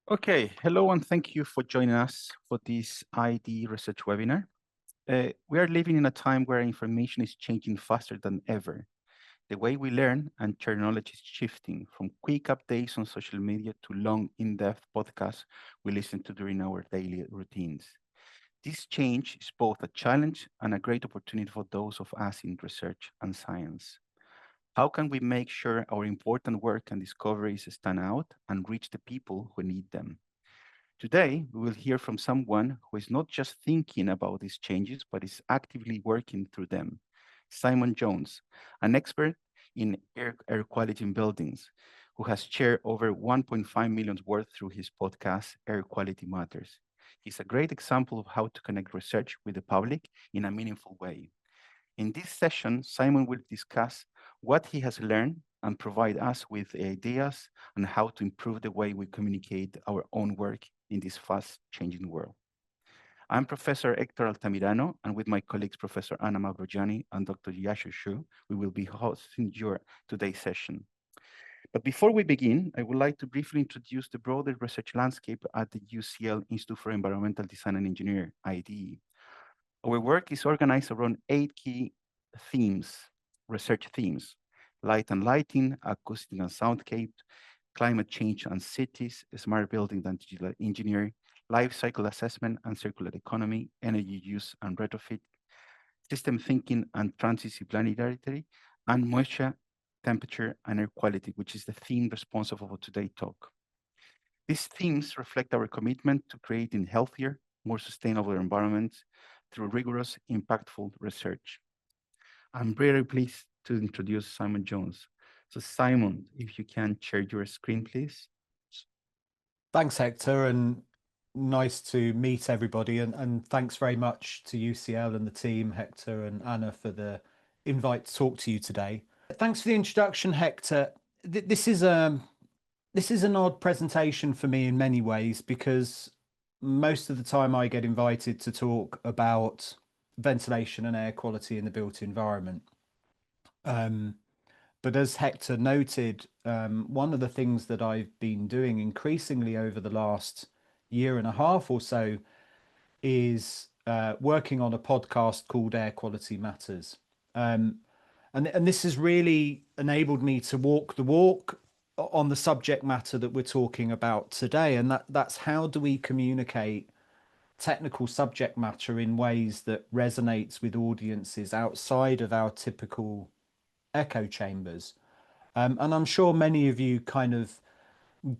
Okay, hello and thank you for joining us for this IEDE Research webinar. We are living in a time where information is changing faster than ever. The way we learn and share knowledge is shifting from quick updates on social media to long, in-depth podcasts we listen to during our daily routines. This change is both a challenge and a great opportunity for those of us in research and science. How can we make sure our important work and discoveries stand out and reach the people who need them? Today, we will hear from someone who is not just thinking about these changes, but is actively working through them. Simon Jones, an expert in air quality in buildings, who has shared over 1.5 million words through his podcast, Air Quality Matters. He's a great example of how to connect research with the public in a meaningful way. In this session, Simon will discuss what he has learned and provide us with ideas on how to improve the way we communicate our own work in this fast-changing world. I'm Professor Hector Altamirano, and with my colleagues, Professor Anna Mavrogiani and Dr. Yashu Shu, we will be hosting your today's session. But before we begin, I would like to briefly introduce the broader research landscape at the UCL Institute for Environmental Design and Engineering, IDE. Our work is organized around 8 key themes, research themes: light and lighting, acoustic and soundscape, climate change and cities, smart building and digital engineering, life cycle assessment and circular economy, energy use and retrofit, system thinking and transdisciplinarity, and moisture, temperature, and air quality, which is the theme responsible for today's talk. These themes reflect our commitment to creating healthier, more sustainable environments through rigorous, impactful research. I'm very pleased to introduce Simon Jones. So Simon, if you can share your screen, please. Thanks, Hector, and nice to meet everybody. And thanks very much to UCL and the team, Hector and Anna, for the invite to talk to you today. Thanks for the introduction, Hector. This is an odd presentation for me in many ways, because most of the time I get invited to talk about ventilation and air quality in the built environment. But as Hector noted, one of the things that I've been doing increasingly over the last year and a half or so is working on a podcast called Air Quality Matters. And this has really enabled me to walk the walk on the subject matter that we're talking about today. And that's how do we communicate technical subject matter in ways that resonates with audiences outside of our typical echo chambers. And I'm sure many of you kind of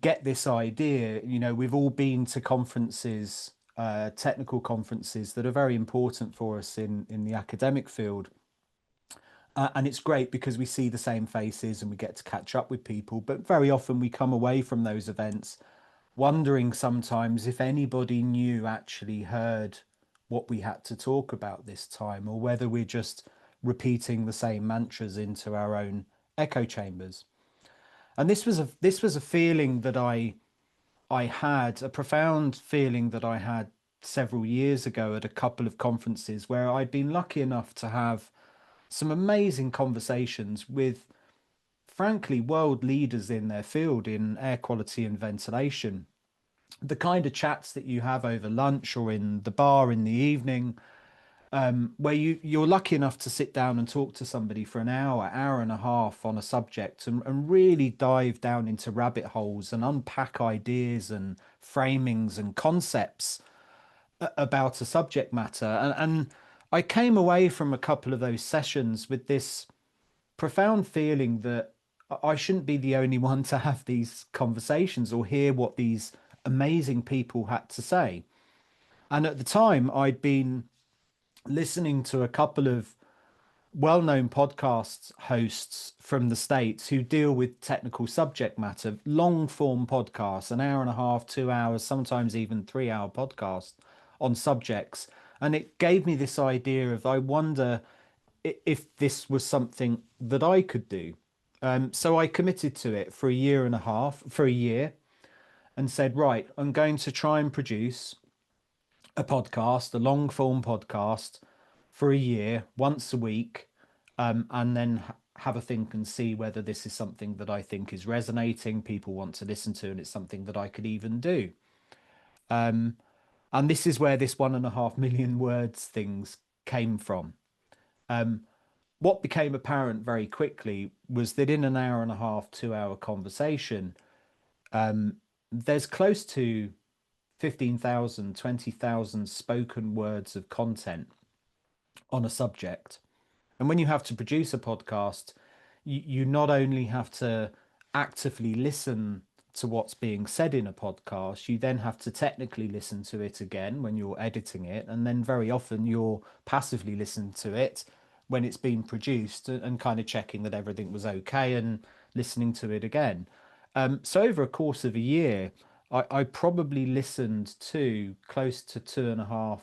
get this idea. You know, we've all been to conferences, technical conferences that are very important for us in the academic field. And it's great because we see the same faces and we get to catch up with people. But very often we come away from those events wondering sometimes if anybody new actually heard what we had to talk about this time, or whether we're just repeating the same mantras into our own echo chambers. And this was a feeling that I had, a profound feeling that I had several years ago at a couple of conferences where I'd been lucky enough to have some amazing conversations with, frankly, world leaders in their field in air quality and ventilation. The kind of chats that you have over lunch or in the bar in the evening, where you're lucky enough to sit down and talk to somebody for an hour and a half on a subject and really dive down into rabbit holes and unpack ideas and framings and concepts about a subject matter. And I came away from a couple of those sessions with this profound feeling that I shouldn't be the only one to have these conversations or hear what these amazing people had to say. And at the time, I'd been listening to a couple of well-known podcast hosts from the States who deal with technical subject matter, long-form podcasts, an hour and a half, 2 hours, sometimes even 3-hour podcasts on subjects. And it gave me this idea of, I wonder if this was something that I could do. So I committed to it for a year, and said, right, I'm going to try and produce a podcast, a long form podcast for a year, once a week, and then have a think and see whether this is something that I think is resonating, people want to listen to, and it's something that I could even do. And this is where this 1.5 million words things came from. What became apparent very quickly was that in an hour and a half, 2 hour conversation, there's close to 15,000, 20,000 spoken words of content on a subject. And when you have to produce a podcast, you not only have to actively listen to what's being said in a podcast, you then have to technically listen to it again when you're editing it. And then very often you're passively listening to it when it's been produced and kind of checking that everything was okay and listening to it again. So over a course of a year, I probably listened to close to 2.5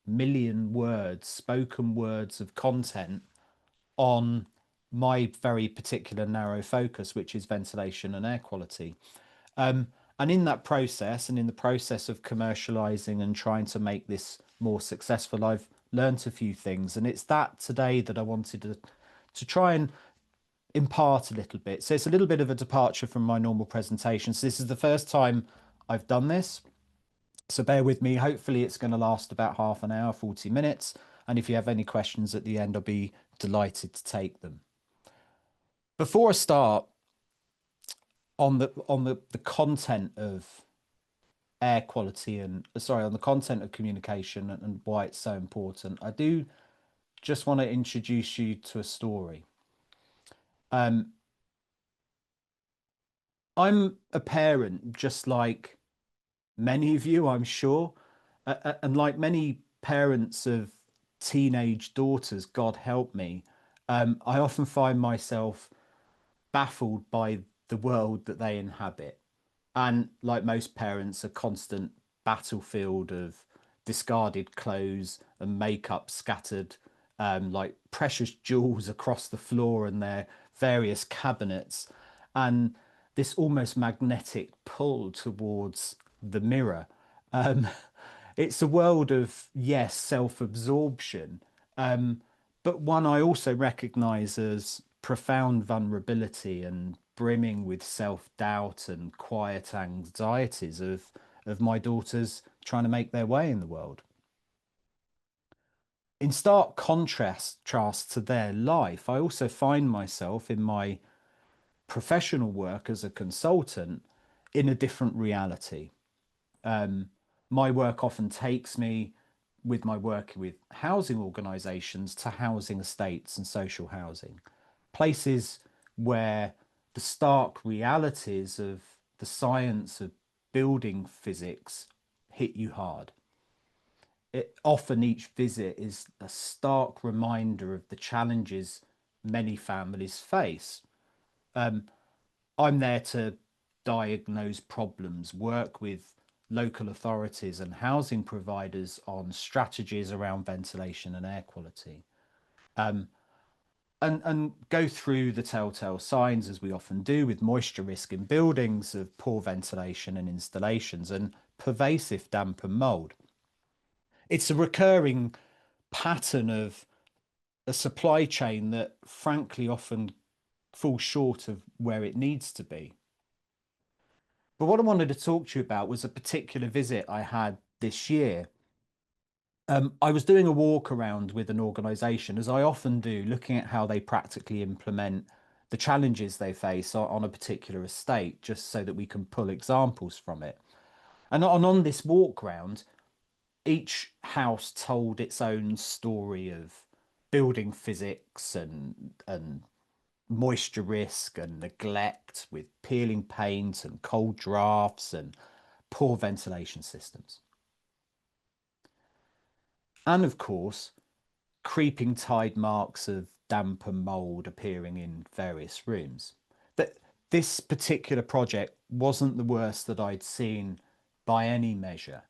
million words, spoken words of content on my very particular narrow focus, which is ventilation and air quality. And in that process, and in the process of commercializing and trying to make this more successful, I've learned a few things. And it's that today that I wanted to try and impart a little bit. So it's a little bit of a departure from my normal presentation. So this is the first time I've done this. So bear with me. Hopefully it's going to last about half an hour, 40 minutes. And if you have any questions at the end, I'll be delighted to take them. Before I start on the content of air quality and on the content of communication and why it's so important, I do just want to introduce you to a story. I'm a parent, just like many of you, I'm sure, and like many parents of teenage daughters, God help me, I often find myself baffled by the world that they inhabit. And like most parents, a constant battlefield of discarded clothes and makeup scattered like precious jewels across the floor and their various cabinets, and this almost magnetic pull towards the mirror. It's a world of, yes, self-absorption, but one I also recognize as profound vulnerability and brimming with self-doubt and quiet anxieties of my daughters trying to make their way in the world. In stark contrast to their life, I also find myself in my professional work as a consultant in a different reality. My work often takes me, with my work with housing organisations, to housing estates and social housing, places where the stark realities of the science of building physics hit you hard. Often each visit is a stark reminder of the challenges many families face. I'm there to diagnose problems, work with local authorities and housing providers on strategies around ventilation and air quality, and go through the telltale signs, as we often do, with moisture risk in buildings, of poor ventilation and installations, and pervasive damp and mold. It's a recurring pattern of a supply chain that frankly often falls short of where it needs to be. But what I wanted to talk to you about was a particular visit I had this year. I was doing a walk around with an organisation, as I often do, looking at how they practically implement the challenges they face on a particular estate, just so that we can pull examples from it. And on this walk round, each house told its own story of building physics and moisture risk and neglect, with peeling paint and cold drafts and poor ventilation systems. And of course, creeping tide marks of damp and mold appearing in various rooms. But this particular project wasn't the worst that I'd seen by any measure.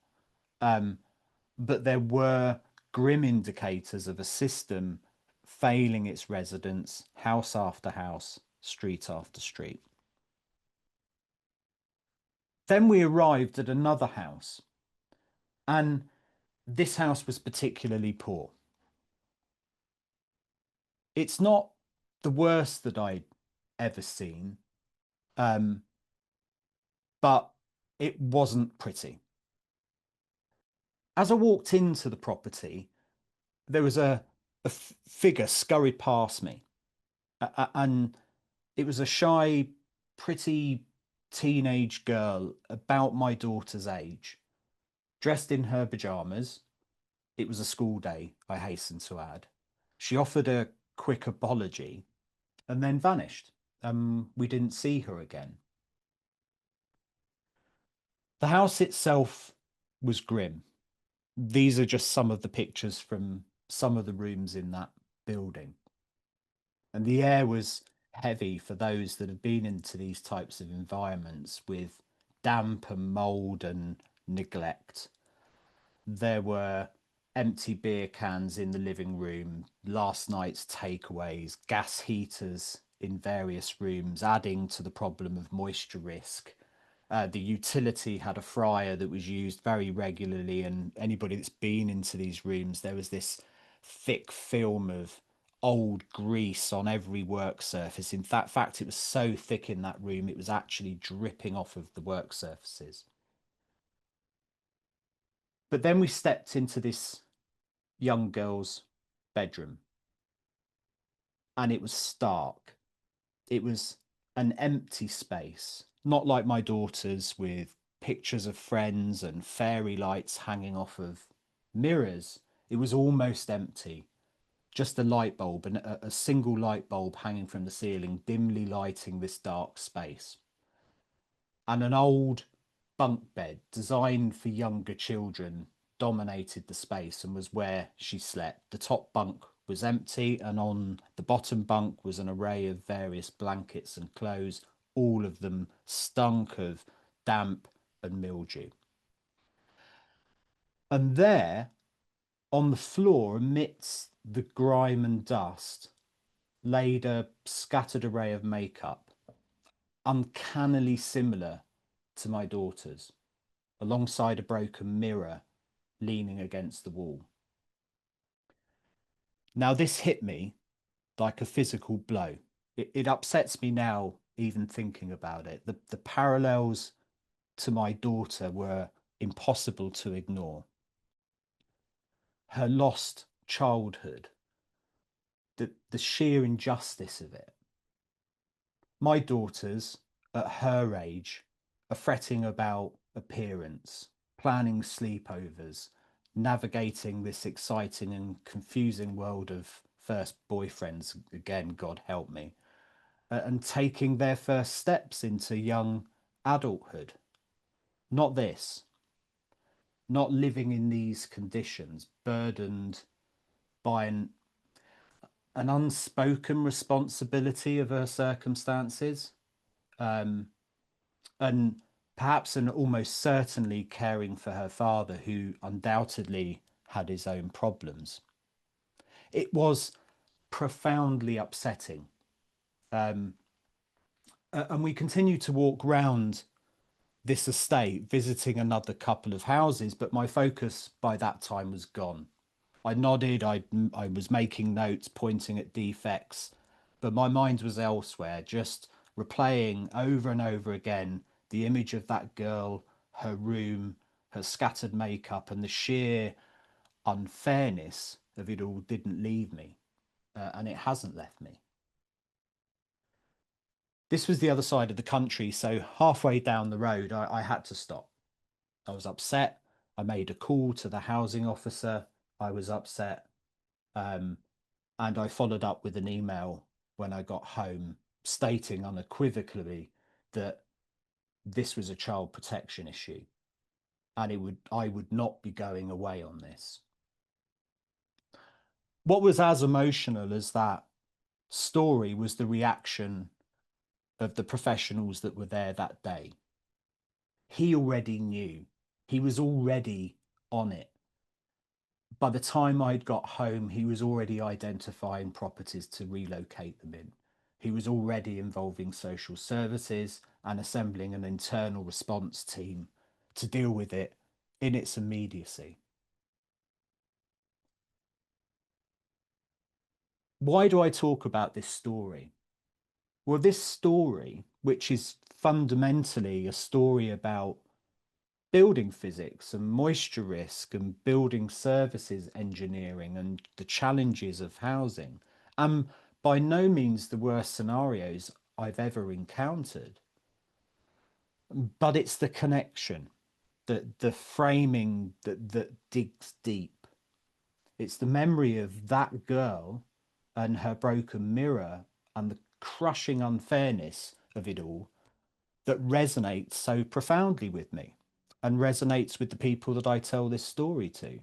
But there were grim indicators of a system failing its residents, house after house, street after street. Then we arrived at another house, and this house was particularly poor. It's not the worst that I'd ever seen, but it wasn't pretty. As I walked into the property, there was a figure scurried past me, and it was a shy, pretty teenage girl about my daughter's age, dressed in her pajamas. It was a school day, I hasten to add. She offered a quick apology and then vanished. We didn't see her again. The house itself was grim. These are just some of the pictures from some of the rooms in that building. And the air was heavy for those that have been into these types of environments with damp and mold and neglect. There were empty beer cans in the living room, last night's takeaways, gas heaters in various rooms, adding to the problem of moisture risk. The utility had a fryer that was used very regularly, and anybody that's been into these rooms, there was this thick film of old grease on every work surface. In fact, it was so thick in that room, it was actually dripping off of the work surfaces. But then we stepped into this young girl's bedroom, and it was stark. It was an empty space, not like my daughter's with pictures of friends and fairy lights hanging off of mirrors. It was almost empty, just a light bulb and a single light bulb hanging from the ceiling, dimly lighting this dark space. And an old bunk bed designed for younger children dominated the space and was where she slept. The top bunk was empty, and on the bottom bunk was an array of various blankets and clothes. All of them stunk of damp and mildew. And there, on the floor, amidst the grime and dust, laid a scattered array of makeup, uncannily similar to my daughter's, alongside a broken mirror leaning against the wall. Now, this hit me like a physical blow. It upsets me now, even thinking about it. The parallels to my daughter were impossible to ignore. Her lost childhood, the sheer injustice of it. My daughters, at her age, are fretting about appearance, planning sleepovers, navigating this exciting and confusing world of first boyfriends, again, God help me, and taking their first steps into young adulthood. Not this, not living in these conditions, burdened by an unspoken responsibility of her circumstances, and perhaps and almost certainly caring for her father, who undoubtedly had his own problems. It was profoundly upsetting. And we continued to walk round this estate, visiting another couple of houses, but my focus by that time was gone. I nodded, I was making notes, pointing at defects, but my mind was elsewhere, just replaying over and over again the image of that girl, her room, her scattered makeup, and the sheer unfairness of it all didn't leave me, and it hasn't left me. This was the other side of the country, so halfway down the road, I had to stop. I was upset. I made a call to the housing officer. I was upset. And I followed up with an email when I got home, stating unequivocally that this was a child protection issue, and I would not be going away on this. What was as emotional as that story was the reaction of the professionals that were there that day. He already knew. He was already on it. By the time I'd got home, he was already identifying properties to relocate them in. He was already involving social services and assembling an internal response team to deal with it in its immediacy. Why do I talk about this story? Well, this story, which is fundamentally a story about building physics and moisture risk and building services engineering and the challenges of housing, and by no means the worst scenarios I've ever encountered. But it's the connection, the framing that digs deep. It's the memory of that girl and her broken mirror and the crushing unfairness of it all that resonates so profoundly with me and resonates with the people that I tell this story to.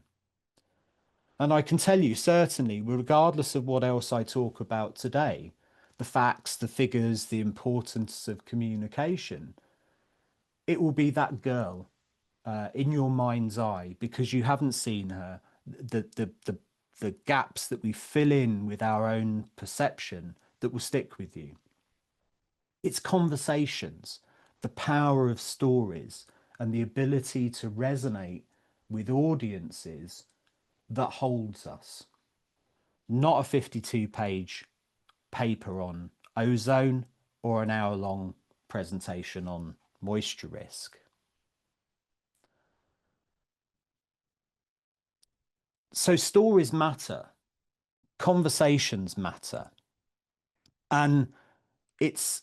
And I can tell you, certainly, regardless of what else I talk about today, the facts, the figures, the importance of communication, it will be that girl in your mind's eye because you haven't seen her. The gaps that we fill in with our own perception that will stick with you. It's conversations, the power of stories, and the ability to resonate with audiences that holds us. Not a 52-page paper on ozone or an hour-long presentation on moisture risk. So stories matter, conversations matter, and it's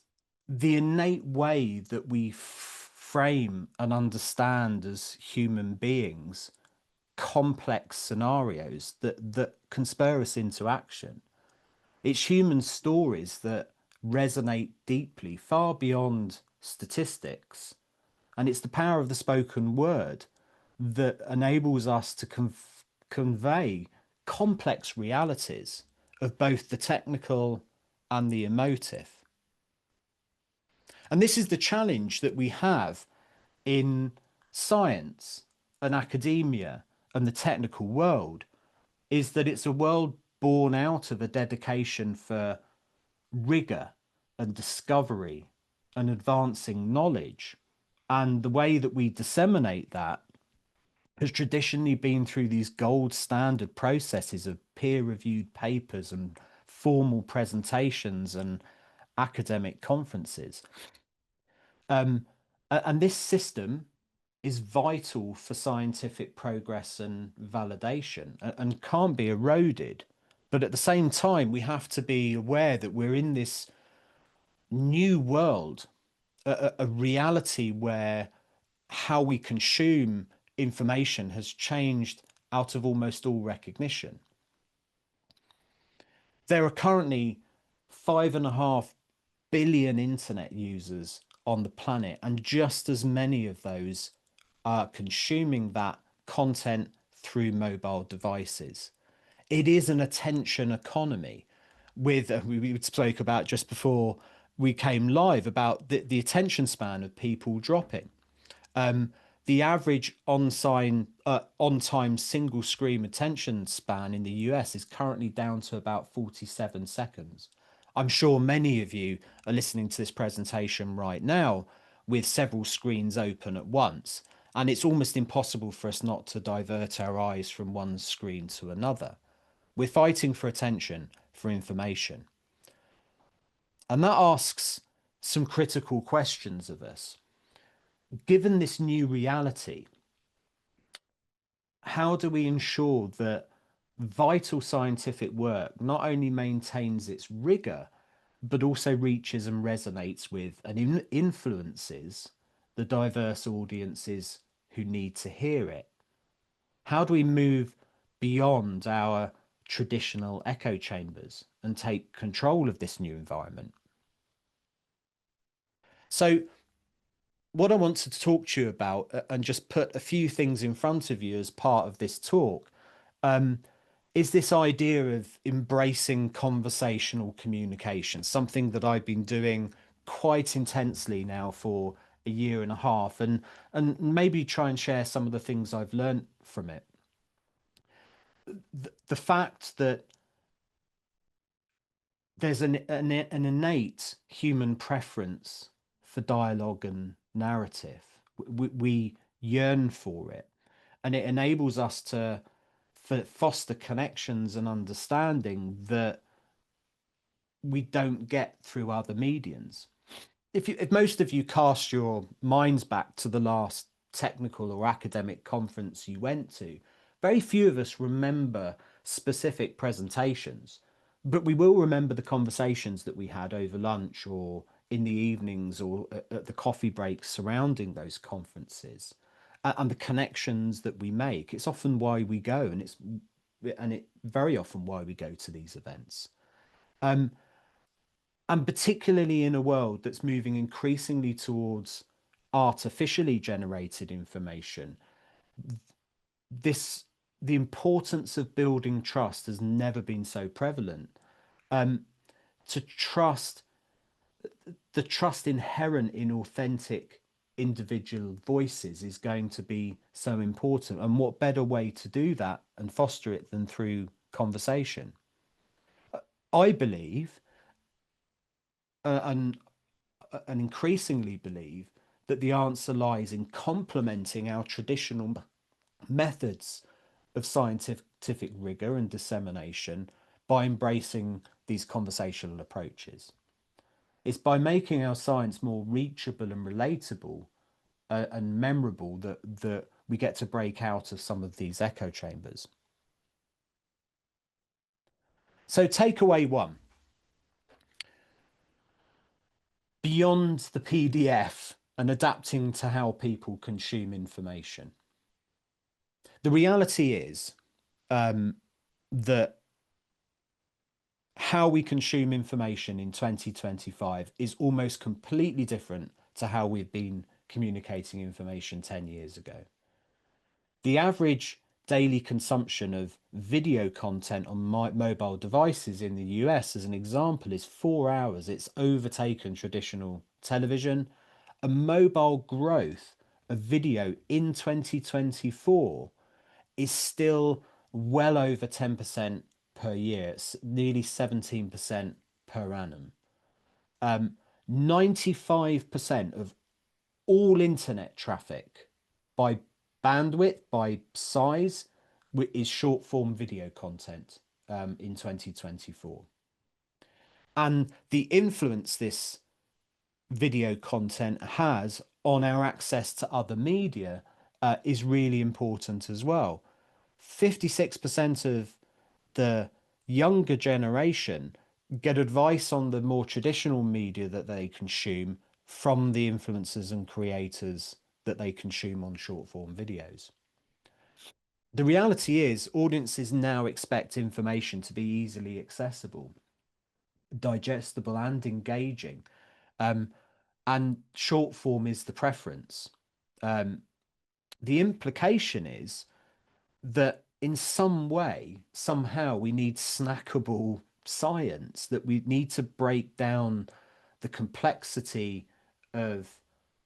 the innate way that we frame and understand as human beings complex scenarios that can spur us into action. It's human stories that resonate deeply, far beyond statistics. And it's the power of the spoken word that enables us to convey complex realities of both the technical and the emotive. And this is the challenge that we have in science and academia and the technical world, is that it's a world born out of a dedication for rigor and discovery and advancing knowledge. And the way that we disseminate that has traditionally been through these gold standard processes of peer-reviewed papers and formal presentations and academic conferences. And this system is vital for scientific progress and validation and can't be eroded. But at the same time, we have to be aware that we're in this new world, a reality where how we consume information has changed out of almost all recognition. There are currently 5.5 billion internet users on the planet, and just as many of those are consuming that content through mobile devices. It is an attention economy. With we spoke about just before we came live about the attention span of people dropping. The average on-time single screen attention span in the US is currently down to about 47 seconds. I'm sure many of you are listening to this presentation right now with several screens open at once, and it's almost impossible for us not to divert our eyes from one screen to another. We're fighting for attention, for information. And that asks some critical questions of us. Given this new reality, how do we ensure that vital scientific work not only maintains its rigor, but also reaches and resonates with and influences the diverse audiences who need to hear it? How do we move beyond our traditional echo chambers and take control of this new environment? So what I want to talk to you about and just put a few things in front of you as part of this talk is this idea of embracing conversational communication, something that I've been doing quite intensely now for a year and a half, and maybe try and share some of the things I've learned from it. The fact that there's an innate human preference for dialogue and narrative. We yearn for it, and it enables us to foster connections and understanding that we don't get through other mediums. If most of you cast your minds back to the last technical or academic conference you went to, very few of us remember specific presentations, but we will remember the conversations that we had over lunch or in the evenings or at the coffee breaks surrounding those conferences, and the connections that we make. It's often why we go, and it very often why we go to these events. And particularly in a world that's moving increasingly towards artificially generated information, the importance of building trust has never been so prevalent. To trust, the trust inherent in authentic individual voices is going to be so important. And what better way to do that and foster it than through conversation? I believe, and increasingly believe, that the answer lies in complementing our traditional methods of scientific rigor and dissemination by embracing these conversational approaches. It's by making our science more reachable and relatable and memorable that we get to break out of some of these echo chambers. So takeaway one: beyond the PDF and adapting to how people consume information, the reality is that how we consume information in 2025 is almost completely different to how we've been communicating information 10 years ago. The average daily consumption of video content on mobile devices in the US, as an example, is 4 hours. It's overtaken traditional television. A mobile growth of video in 2024 is still well over 10% per year. It's nearly 17% per annum. 95% of all internet traffic by bandwidth, by size, is short form video content in 2024. And the influence this video content has on our access to other media is really important as well. 56% of the younger generation get advice on the more traditional media that they consume from the influencers and creators that they consume on short form videos. The reality is, audiences now expect information to be easily accessible, digestible, and engaging. And short form is the preference. The implication is that in some way, somehow, we need snackable science, that we need to break down the complexity of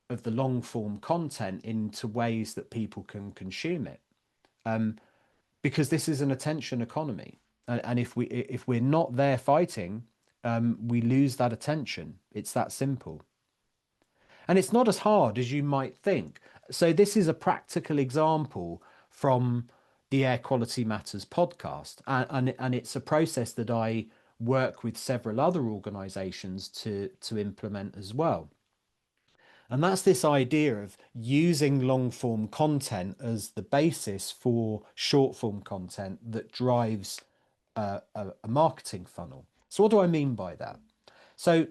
the long form content into ways that people can consume it. Because this is an attention economy. And if we're not there fighting, we lose that attention. It's that simple. And it's not as hard as you might think. So this is a practical example from the Air Quality Matters podcast. And it's a process that I work with several other organizations to implement as well. And that's this idea of using long form content as the basis for short form content that drives a marketing funnel. So what do I mean by that? So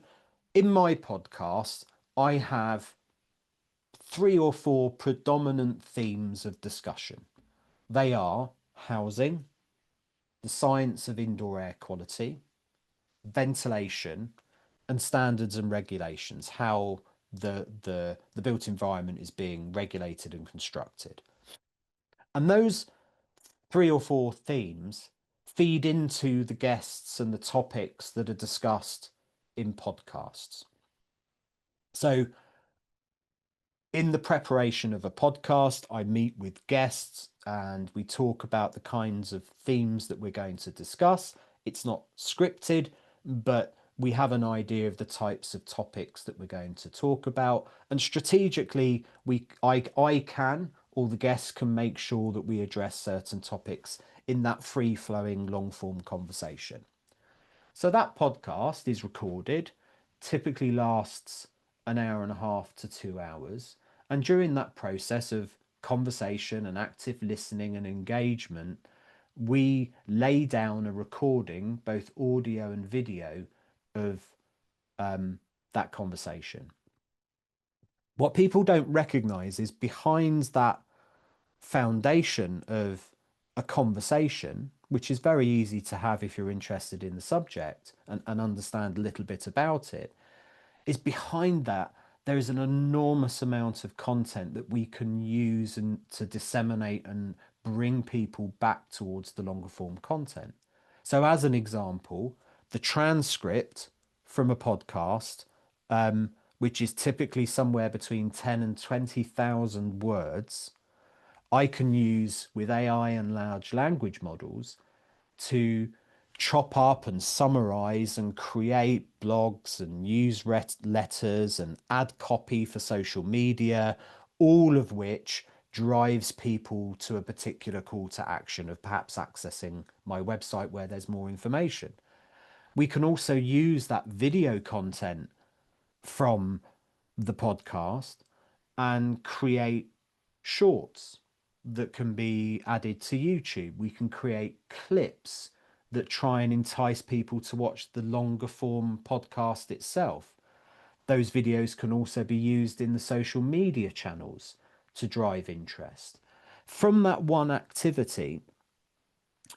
in my podcast, I have 3 or 4 predominant themes of discussion. They are housing, the science of indoor air quality, ventilation, and standards and regulations, how the built environment is being regulated and constructed. And those 3 or 4 themes feed into the guests and the topics that are discussed in podcasts. So in the preparation of a podcast, I meet with guests and we talk about the kinds of themes that we're going to discuss. It's not scripted, but we have an idea of the types of topics that we're going to talk about. And strategically, I can, or the guests can, make sure that we address certain topics in that free-flowing long-form conversation. So that podcast is recorded, typically lasts an hour and a half to 2 hours. And during that process of conversation and active listening and engagement, we lay down a recording, both audio and video, of that conversation. What people don't recognize is behind that foundation of a conversation, which is very easy to have if you're interested in the subject and understand a little bit about it, is behind that there is an enormous amount of content that we can use and to disseminate and bring people back towards the longer form content. So as an example, the transcript from a podcast, which is typically somewhere between 10 and 20,000 words, I can use with AI and large language models to chop up and summarize and create blogs and newsletters and add copy for social media, all of which drives people to a particular call to action of perhaps accessing my website where there's more information. We can also use that video content from the podcast and create shorts that can be added to YouTube. We can create clips that try and entice people to watch the longer form podcast itself. Those videos can also be used in the social media channels to drive interest. From that one activity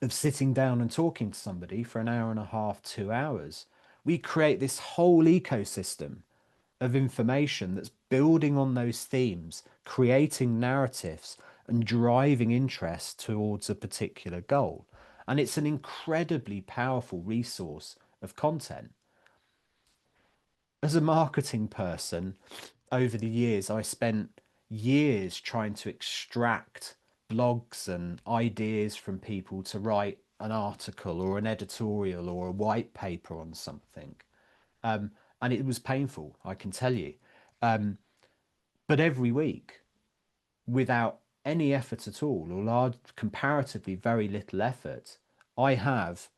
of sitting down and talking to somebody for an hour and a half, 2 hours, we create this whole ecosystem of information that's building on those themes, creating narratives and driving interest towards a particular goal. And it's an incredibly powerful resource of content. As a marketing person, over the years, I spent years trying to extract blogs and ideas from people to write an article or an editorial or a white paper on something. And it was painful, I can tell you. But every week, without any effort at all, or large, comparatively very little effort, I have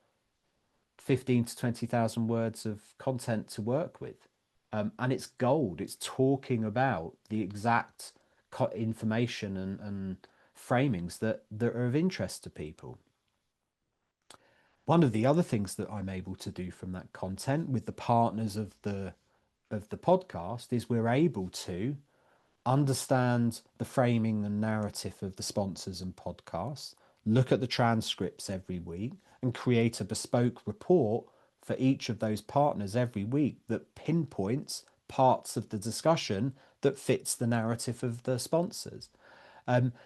15 to 20,000 words of content to work with. And it's gold. It's talking about the exact information and framings that are of interest to people. One of the other things that I'm able to do from that content with the partners of the podcast is we're able to understand the framing and narrative of the sponsors and podcasts, look at the transcripts every week, and create a bespoke report for each of those partners every week that pinpoints parts of the discussion that fits the narrative of the sponsors.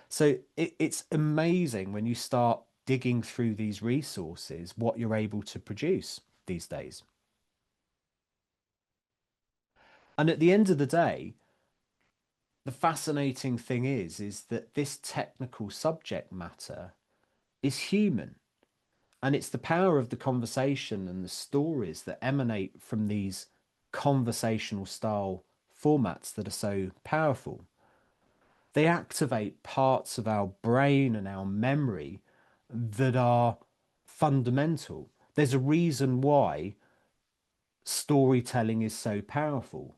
So it's amazing when you start digging through these resources, what you're able to produce these days. And at the end of the day, the fascinating thing is that this technical subject matter is human. And it's the power of the conversation and the stories that emanate from these conversational style formats that are so powerful. They activate parts of our brain and our memory that are fundamental. There's a reason why storytelling is so powerful.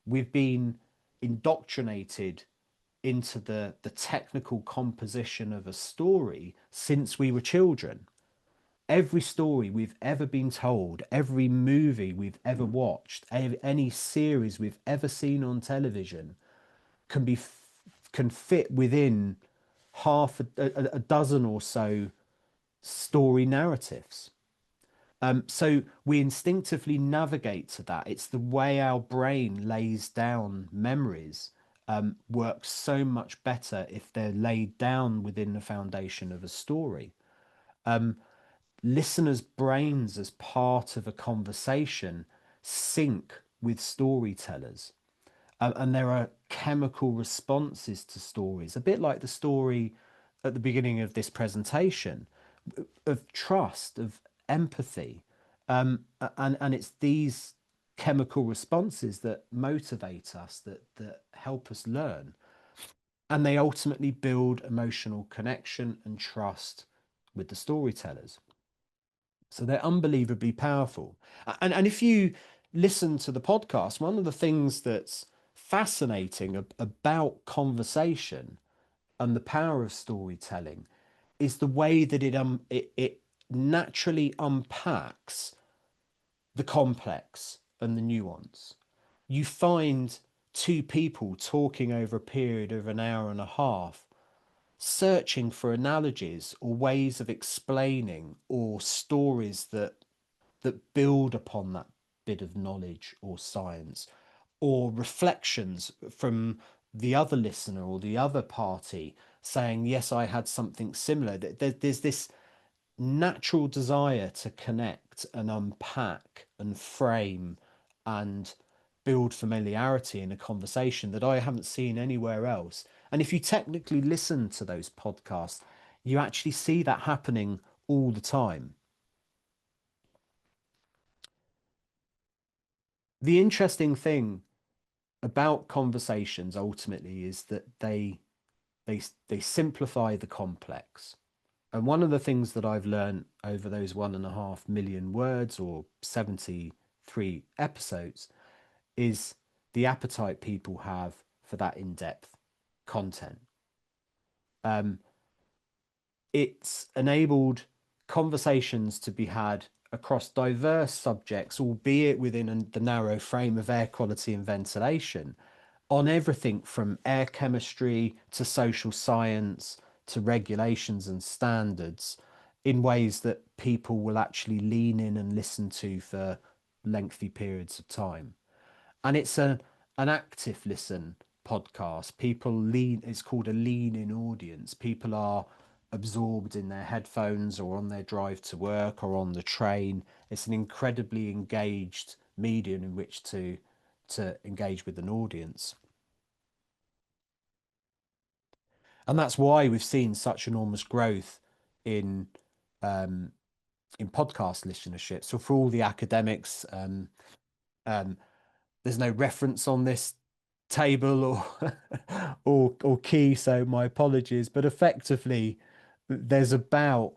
We've been indoctrinated into the technical composition of a story since we were children. Every story we've ever been told, every movie we've ever watched, any series we've ever seen on television can fit within half a dozen or so story narratives. So we instinctively navigate to that. It's the way our brain lays down memories, works so much better if they're laid down within the foundation of a story. Listeners' brains as part of a conversation sync with storytellers. And there are chemical responses to stories, a bit like the story at the beginning of this presentation, of trust, of empathy. And it's these chemical responses that motivate us, that help us learn. And they ultimately build emotional connection and trust with the storytellers. So they're unbelievably powerful. And if you listen to the podcast, one of the things that's fascinating about conversation and the power of storytelling is the way that it naturally unpacks the complex and the nuance. You find two people talking over a period of an hour and a half, searching for analogies or ways of explaining or stories that build upon that bit of knowledge or science, or reflections from the other listener or the other party saying, yes, I had something similar. There's this natural desire to connect and unpack and frame and build familiarity in a conversation that I haven't seen anywhere else. And if you technically listen to those podcasts, you actually see that happening all the time. The interesting thing about conversations ultimately is that they simplify the complex. And one of the things that I've learned over those 1.5 million words or 73 episodes is the appetite people have for that in-depth content. It's enabled conversations to be had across diverse subjects, albeit within the narrow frame of air quality and ventilation, on everything from air chemistry to social science to regulations and standards, in ways that people will actually lean in and listen to for lengthy periods of time. And it's an active listen podcast. People lean, it's called a lean in audience. People are absorbed in their headphones or on their drive to work or on the train. It's an incredibly engaged medium in which to engage with an audience. And that's why we've seen such enormous growth in podcast listenership. So for all the academics, there's no reference on this table or key, so my apologies. But effectively, there's about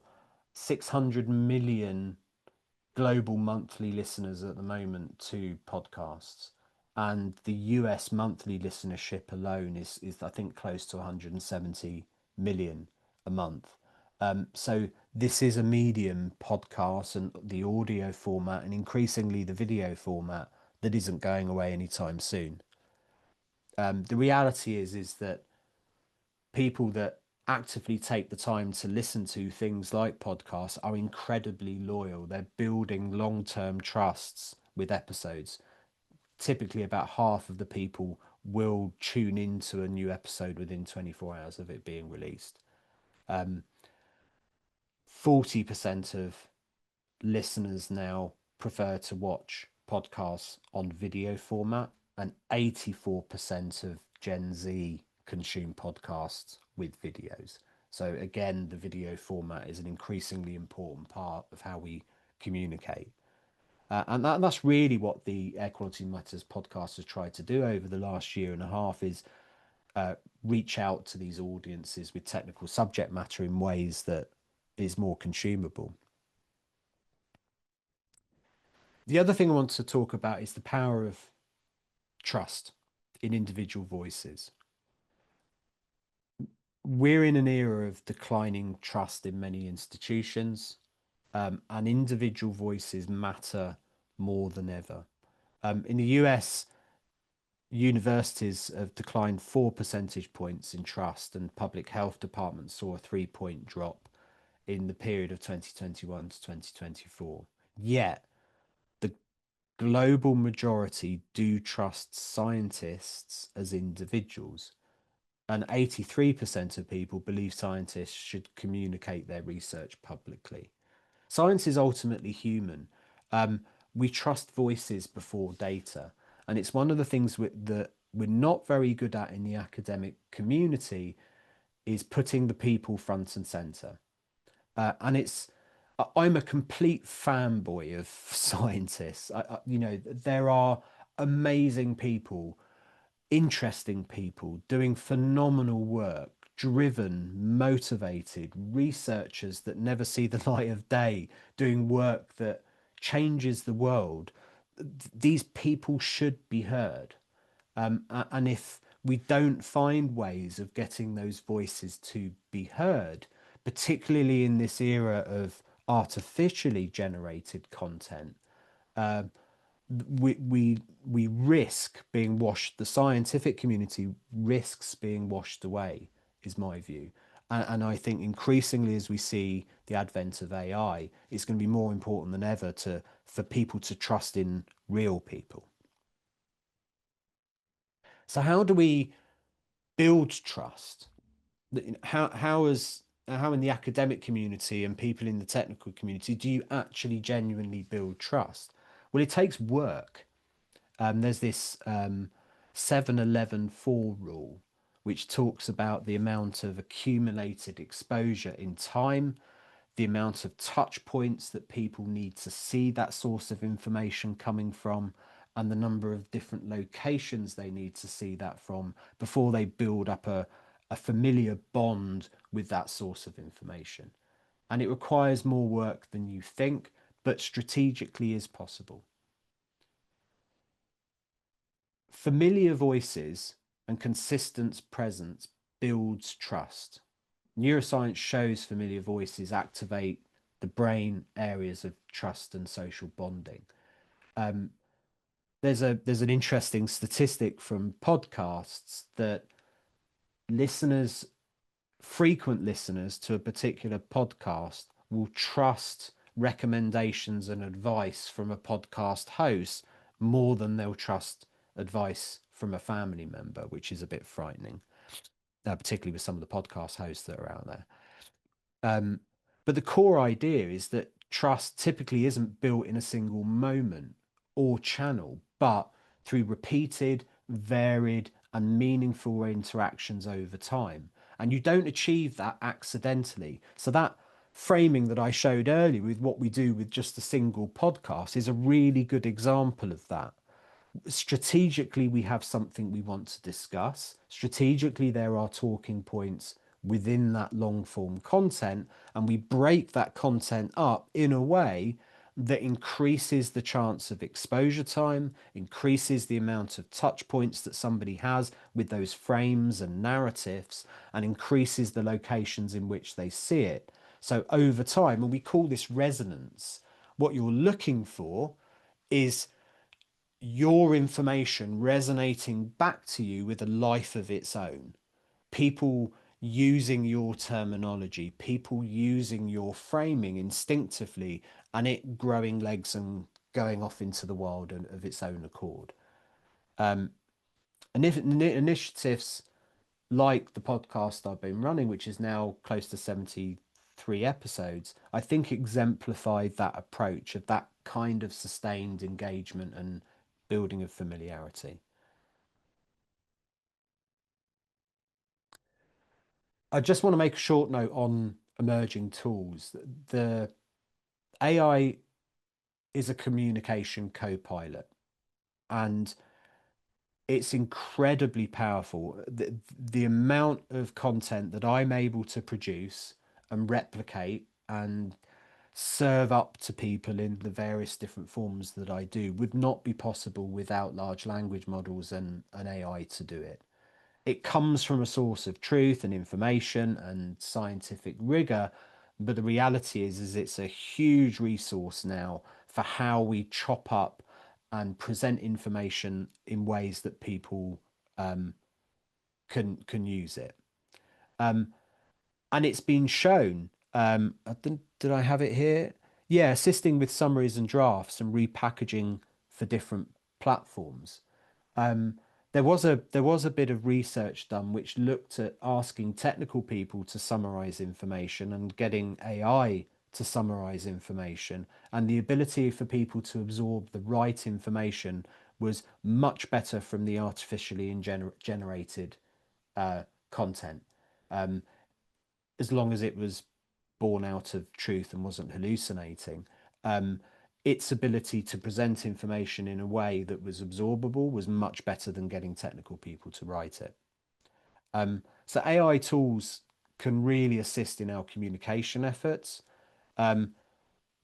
600 million global monthly listeners at the moment to podcasts, and the US monthly listenership alone is I think close to 170 million a month. So this is a medium, podcast and the audio format, and increasingly the video format, that isn't going away anytime soon. The reality is that people that actively take the time to listen to things like podcasts are incredibly loyal. They're building long-term trusts with episodes. Typically, about half of the people will tune into a new episode within 24 hours of it being released. 40% of listeners now prefer to watch podcasts on video format, and 84% of Gen Z consume podcasts with videos. So again, the video format is an increasingly important part of how we communicate. And that's really what the Air Quality Matters podcast has tried to do over the last year and a half, is reach out to these audiences with technical subject matter in ways that is more consumable. The other thing I want to talk about is the power of trust in individual voices. We're in an era of declining trust in many institutions, and individual voices matter more than ever. In the US, universities have declined 4 percentage points in trust, and public health departments saw a 3-point drop in the period of 2021 to 2024. Yet, the global majority do trust scientists as individuals, and 83% of people believe scientists should communicate their research publicly. Science is ultimately human. We trust voices before data, and it's one of the things that we're not very good at in the academic community, is putting the people front and center. And I'm a complete fanboy of scientists. There are amazing people, interesting people doing phenomenal work, driven, motivated researchers that never see the light of day, doing work that changes the world. These people should be heard. And if we don't find ways of getting those voices to be heard, particularly in this era of artificially generated content, we risk being washed. The scientific community risks being washed away, is my view. And I think increasingly, as we see the advent of AI, it's going to be more important than ever for people to trust in real people. So how do we build trust? How in the academic community and people in the technical community do you actually genuinely build trust? Well, it takes work. There's this 7-11-4 rule, which talks about the amount of accumulated exposure in time, the amount of touch points that people need to see that source of information coming from, and the number of different locations they need to see that from before they build up a familiar bond with that source of information. And it requires more work than you think, but strategically is possible. Familiar voices and consistent presence builds trust. Neuroscience shows familiar voices activate the brain areas of trust and social bonding. There's an interesting statistic from podcasts that listeners, frequent listeners to a particular podcast, will trust recommendations and advice from a podcast host more than they'll trust advice from a family member, which is a bit frightening, particularly with some of the podcast hosts that are out there. But the core idea is that trust typically isn't built in a single moment or channel, but through repeated, varied, and meaningful interactions over time. And you don't achieve that accidentally. So that framing that I showed earlier with what we do with just a single podcast is a really good example of that. Strategically, we have something we want to discuss. Strategically, there are talking points within that long form content, and we break that content up in a way that increases the chance of exposure time, increases the amount of touch points that somebody has with those frames and narratives, and increases the locations in which they see it. So over time, and we call this resonance, what you're looking for is your information resonating back to you with a life of its own. People using your terminology, people using your framing instinctively, and it growing legs and going off into the world of its own accord. And if initiatives like the podcast I've been running, which is now close to 73 episodes, I think exemplified that approach of that kind of sustained engagement and building of familiarity. I just want to make a short note on emerging tools. The AI is a communication co-pilot, and it's incredibly powerful. The amount of content that I'm able to produce and replicate and serve up to people in the various different forms that I do would not be possible without large language models and an AI to do it. It comes from a source of truth and information and scientific rigor, but the reality is it's a huge resource now for how we chop up and present information in ways that people can use it. And it's been shown. Did I have it here? Yeah, assisting with summaries and drafts and repackaging for different platforms. There was a bit of research done which looked at asking technical people to summarize information and getting AI to summarize information, and the ability for people to absorb the right information was much better from the artificially generated content, as long as it was born out of truth and wasn't hallucinating. Its ability to present information in a way that was absorbable was much better than getting technical people to write it. So AI tools can really assist in our communication efforts, but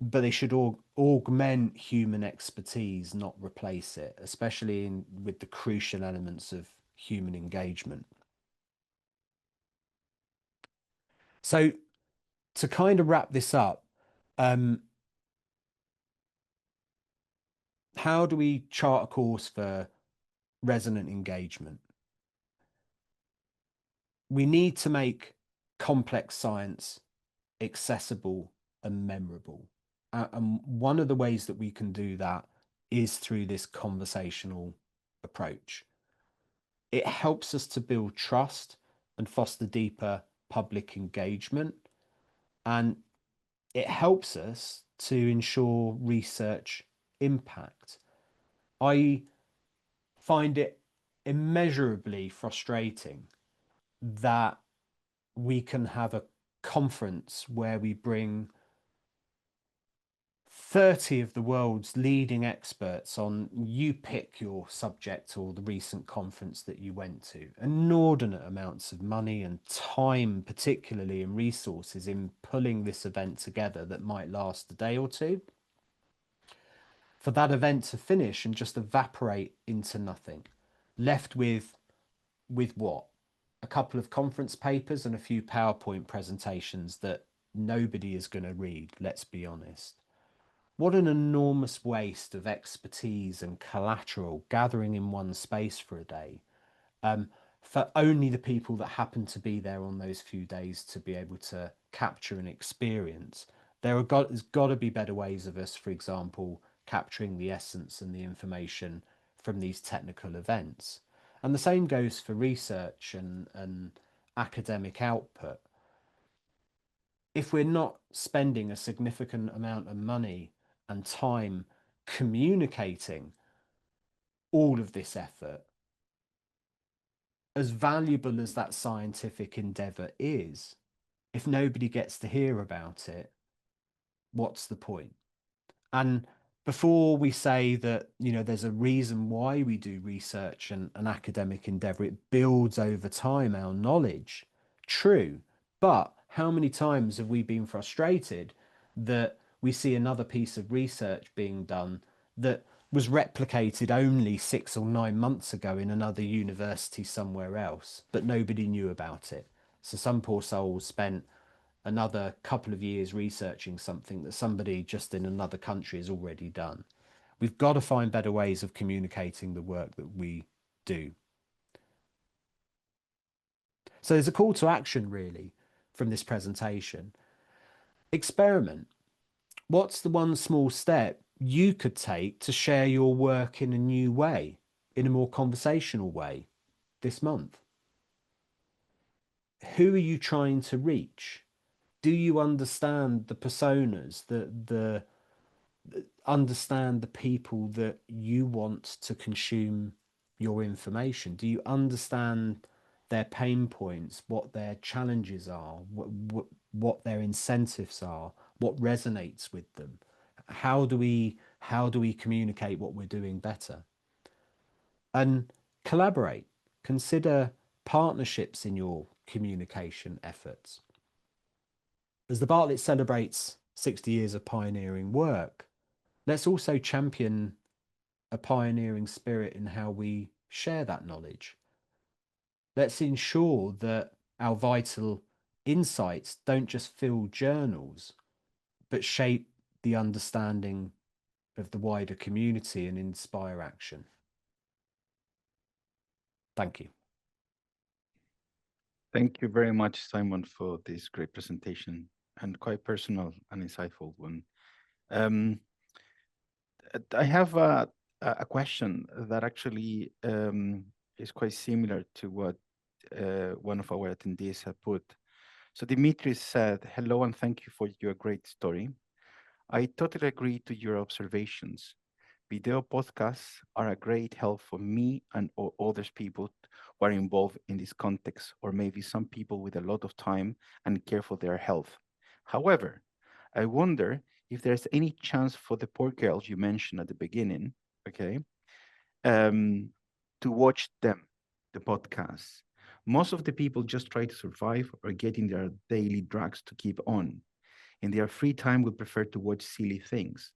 they should augment human expertise, not replace it, especially with the crucial elements of human engagement. So to kind of wrap this up, how do we chart a course for resonant engagement? We need to make complex science accessible and memorable. And one of the ways that we can do that is through this conversational approach. It helps us to build trust and foster deeper public engagement. And it helps us to ensure research impact. I find it immeasurably frustrating that we can have a conference where we bring 30 of the world's leading experts on, you pick your subject or the recent conference that you went to, inordinate amounts of money and time, particularly in resources, in pulling this event together that might last a day or two, for that event to finish and just evaporate into nothing, left with what? A couple of conference papers and a few PowerPoint presentations that nobody is going to read, let's be honest. What an enormous waste of expertise and collateral gathering in one space for a day, for only the people that happen to be there on those few days to be able to capture and experience. There's got to be better ways of us, for example, capturing the essence and the information from these technical events. And the same goes for research and academic output. If we're not spending a significant amount of money and time communicating all of this effort, as valuable as that scientific endeavor is, if nobody gets to hear about it, what's the point? And before we say that, there's a reason why we do research and an academic endeavor, it builds over time our knowledge. True. But how many times have we been frustrated that we see another piece of research being done that was replicated only 6 or 9 months ago in another university somewhere else, but nobody knew about it? So some poor soul spent another couple of years researching something that somebody just in another country has already done. We've got to find better ways of communicating the work that we do. So there's a call to action really from this presentation. Experiment. What's the one small step you could take to share your work in a new way, in a more conversational way this month? Who are you trying to reach? Do you understand the personas, the understand the people that you want to consume your information? Do you understand their pain points, what their challenges are, what their incentives are, what resonates with them? How do we communicate what we're doing better? And collaborate. Consider partnerships in your communication efforts. As the Bartlett celebrates 60 years of pioneering work, let's also champion a pioneering spirit in how we share that knowledge. Let's ensure that our vital insights don't just fill journals, but shape the understanding of the wider community and inspire action. Thank you. Thank you very much, Simon, for this great presentation and quite personal and insightful one. I have a question that actually is quite similar to what one of our attendees have put. So Dimitri said, hello and thank you for your great story. I totally agree to your observations. Video podcasts are a great help for me and or others people who are involved in this context, or maybe some people with a lot of time and care for their health. However, I wonder if there's any chance for the poor girls you mentioned at the beginning, okay, to watch them, the podcasts, Most of the people just try to survive or getting their daily drugs to keep on. In their free time, would prefer to watch silly things.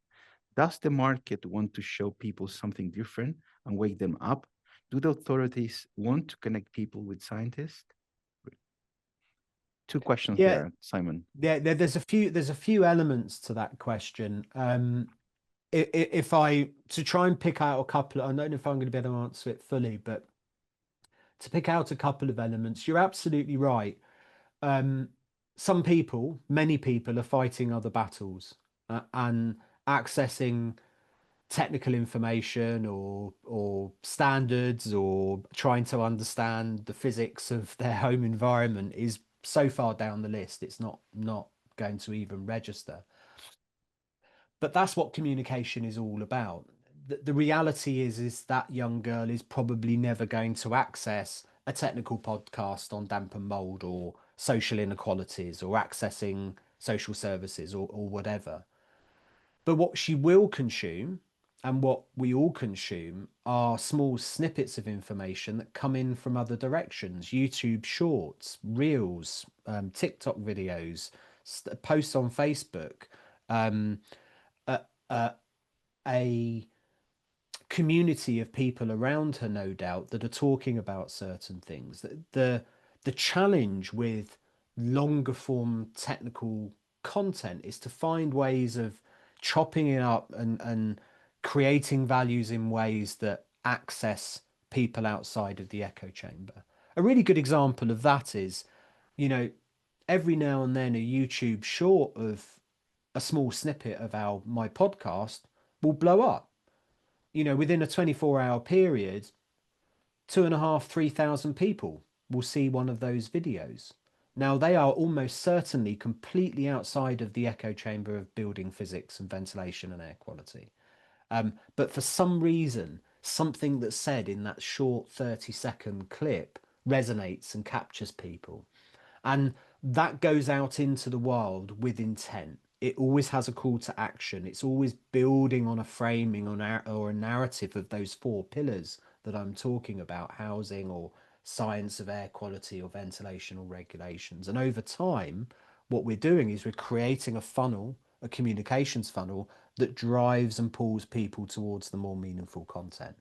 Does the market want to show people something different and wake them up? Do the authorities want to connect people with scientists? Two questions Yeah, there, Simon. there's a few elements to that question. If I to try and pick out a couple, I don't know if I'm going to be able to answer it fully, but to pick out a couple of elements, you're absolutely right. Some people, many people, are fighting other battles and accessing technical information or standards or trying to understand the physics of their home environment is so far down the list, it's not going to even register. But that's what communication is all about. The reality is that young girl is probably never going to access a technical podcast on damp and mold or social inequalities or accessing social services or whatever. But what she will consume and what we all consume are small snippets of information that come in from other directions: YouTube shorts, reels, TikTok videos, posts on Facebook, um, a, a, a community of people around her, no doubt, that are talking about certain things. The challenge with longer form technical content is to find ways of chopping it up and creating values in ways that access people outside of the echo chamber. A really good example of that is, you know, every now and then a YouTube short of a small snippet of our my podcast will blow up. You know, within a 24-hour period, 2,500-3,000 people will see one of those videos. Now, they are almost certainly completely outside of the echo chamber of building physics and ventilation and air quality. But for some reason, something that's said in that short 30-second clip resonates and captures people. And that goes out into the world with intent. It always has a call to action. It's always building on a framing or a narrative of those four pillars that I'm talking about: housing or science of air quality or ventilation or regulations. And over time, what we're doing is we're creating a funnel, a communications funnel that drives and pulls people towards the more meaningful content.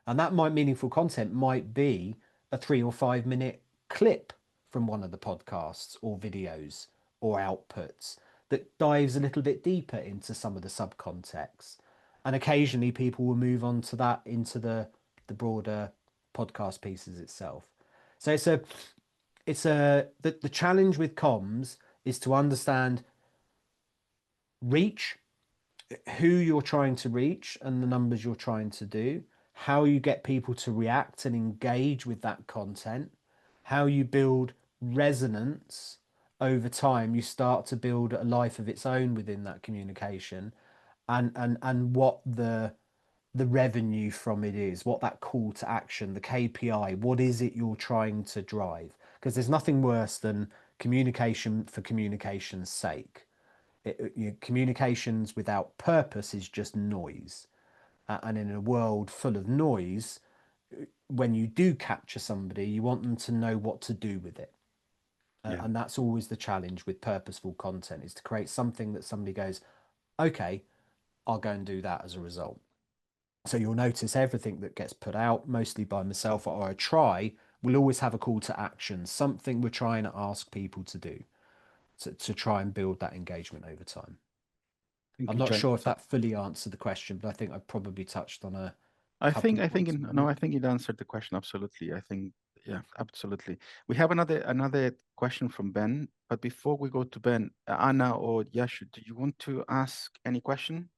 And that meaningful content might be a 3 or 5 minute clip from one of the podcasts or videos or outputs that dives a little bit deeper into some of the subcontext. And occasionally people will move on to that into the broader podcast pieces itself. So the challenge with comms is to understand reach, who you're trying to reach and the numbers you're trying to do, how you get people to react and engage with that content, how you build resonance over time. You start to build a life of its own within that communication, and what the revenue from it is, what that call to action, the KPI, what is it you're trying to drive? Because there's nothing worse than communication for communication's sake. Communications without purpose is just noise. And in a world full of noise, when you do capture somebody, you want them to know what to do with it. Yeah. And that's always the challenge with purposeful content, is to create something that somebody goes, okay, I'll go and do that as a result. So you'll notice everything that gets put out, mostly by myself or I try, will always have a call to action, something we're trying to ask people to do to try and build that engagement over time. Thank I'm you, not John. sure if So that fully answered the question, but I think I probably touched on a I couple think of I think points in, around no, that. I think it answered the question absolutely. I think yeah, absolutely. We have another question from Ben, but before we go to Ben, Anna or Yashu, do you want to ask any question,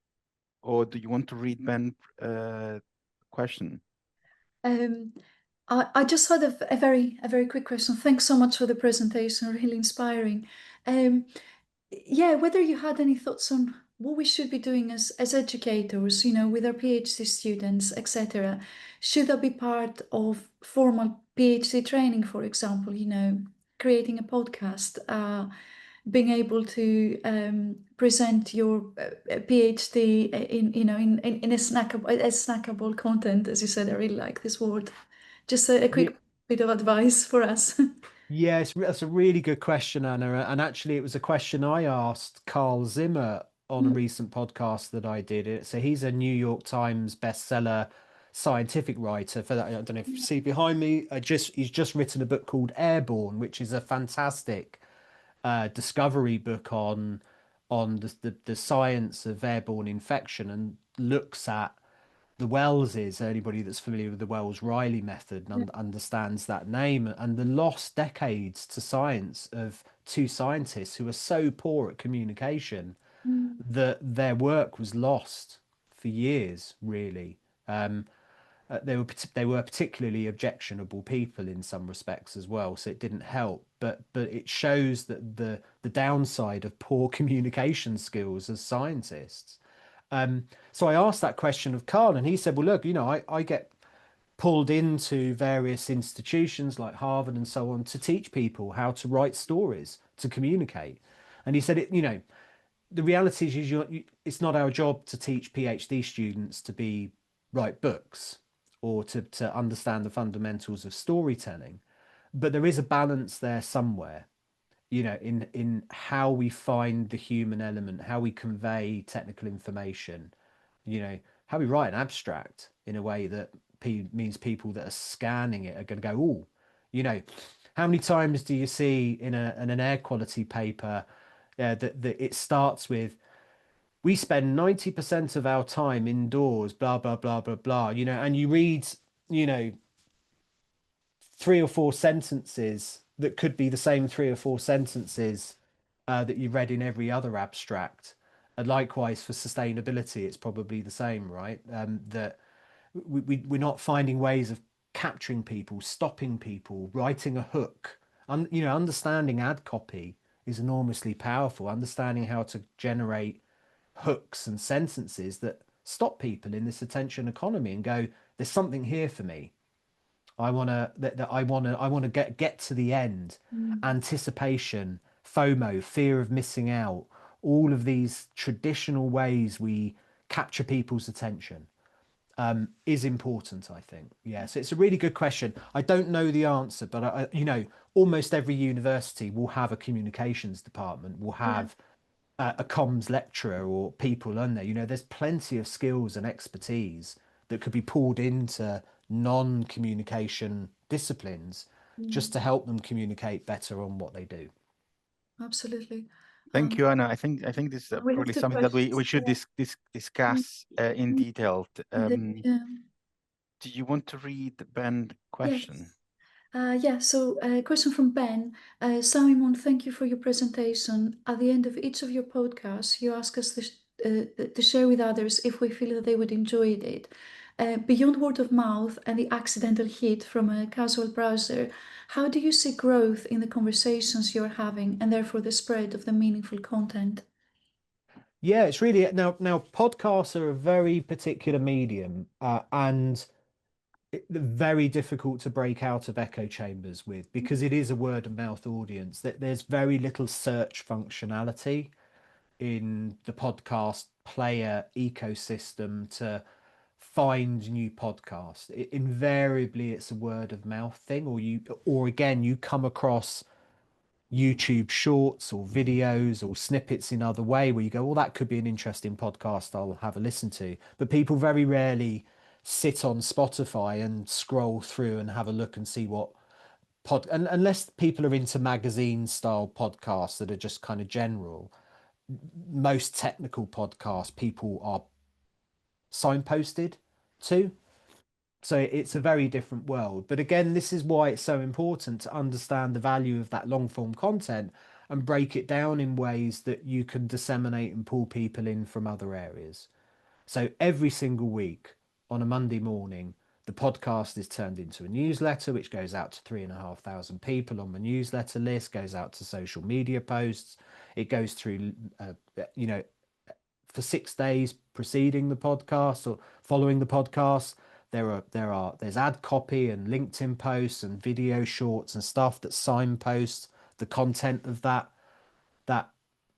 or do you want to read Ben question? Um, I just had a very quick question. Thanks so much for the presentation, really inspiring. Yeah, whether you had any thoughts on what we should be doing as educators, you know, with our PhD students, etc. Should that be part of formal PhD training, for example, you know, creating a podcast, being able to present your PhD in, you know, in a snackable content, as you said. I really like this word. Just a Yeah, quick bit of advice for us. Yes, that's a really good question, Anna. And actually, it was a question I asked Carl Zimmer on a recent podcast that I did. So he's a New York Times bestseller scientific writer. For that, I don't know if you see behind me. He's just written a book called Airborne, which is a fantastic discovery book on the science of airborne infection, and looks at the Welleses. Anybody that's familiar with the Wells-Riley method and understands that name, and the lost decades to science of two scientists who are so poor at communication that their work was lost for years, really. They were particularly objectionable people in some respects as well, so it didn't help. But it shows that the downside of poor communication skills as scientists. So I asked that question of Carl, and he said, "Well, look, I get pulled into various institutions like Harvard and so on to teach people how to write stories, to communicate." And he said, the reality is it's not our job to teach PhD students to write books or to understand the fundamentals of storytelling, but there is a balance there somewhere, in how we find the human element, how we convey technical information, how we write an abstract in a way that means people that are scanning it are going to go, oh, how many times do you see in an air quality paper that it starts with, "We spend 90% of our time indoors, blah, blah, blah, blah, blah," and you read, you know, 3 or 4 sentences that could be the same 3 or 4 sentences that you read in every other abstract. And likewise for sustainability, it's probably the same, right? That we're not finding ways of capturing people, stopping people, writing a hook. Understanding ad copy is enormously powerful. Understanding how to generate hooks and sentences that stop people in this attention economy and go, "There's something here for me. I want to get to the end." Anticipation, FOMO, fear of missing out, all of these traditional ways we capture people's attention is important, I think. Yeah, so it's a really good question. I don't know the answer, but almost every university will have a communications department, will have a comms lecturer or people on there. There's plenty of skills and expertise that could be pulled into non-communication disciplines just to help them communicate better on what they do. Absolutely. Thank you, Anna. I think this is We have probably two something that we questions. should discuss in detail. Yeah. Do you want to read Ben's question? So a question from Ben. Simon, thank you for your presentation. At the end of each of your podcasts, you ask us to share with others if we feel that they would enjoy it. Beyond word of mouth and the accidental hit from a casual browser, how do you see growth in the conversations you're having and therefore the spread of the meaningful content? Yeah, it's really now podcasts are a very particular medium, and very difficult to break out of echo chambers with, because it is a word of mouth audience. That there's very little search functionality in the podcast player ecosystem to find new podcasts. Invariably it's a word of mouth thing, or again you come across YouTube shorts or videos or snippets in other way where you go, "Well, that could be an interesting podcast, I'll have a listen to." But people very rarely sit on Spotify and scroll through and have a look and see what unless people are into magazine style podcasts that are just kind of general. Most technical podcasts people are signposted to. So it's a very different world. But again, this is why it's so important to understand the value of that long form content and break it down in ways that you can disseminate and pull people in from other areas. So every single week on a Monday morning, the podcast is turned into a newsletter, which goes out to 3,500 people on the newsletter list, goes out to social media posts. It goes through, for 6 days preceding the podcast or following the podcast. There's ad copy and LinkedIn posts and video shorts and stuff that signposts the content of that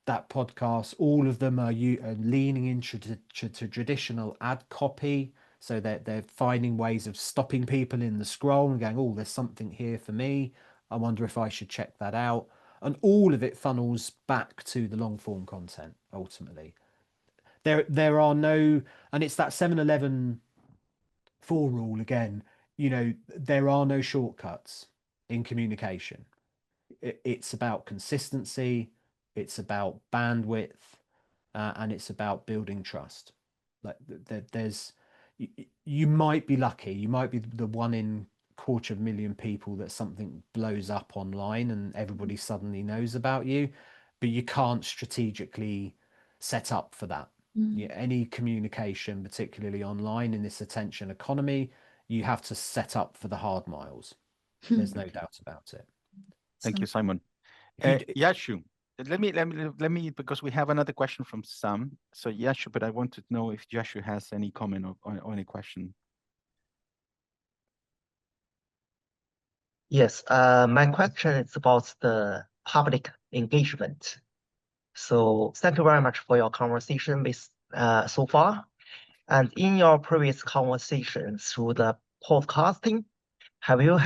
podcast. All of them are leaning into traditional ad copy So they're finding ways of stopping people in the scroll and going, oh, there's something here for me. I wonder if I should check that out. And all of it funnels back to the long form content ultimately. There are no, and it's that 7-11 4 rule again, there are no shortcuts in communication. It's about consistency, it's about bandwidth, and it's about building trust. Like there's, you might be lucky, you might be the one in quarter of a million people that something blows up online and everybody suddenly knows about you, but you can't strategically set up for that. Any communication, particularly online in this attention economy, you have to set up for the hard miles. There's no doubt about it. Thank you, Simon. If Yashu, let me, because we have another question from Sam. So Yashu, but I want to know if Yashu has any comment or any question. Yes, my question is about the public engagement. So thank you very much for your conversation with so far. And in your previous conversation through the podcasting, have you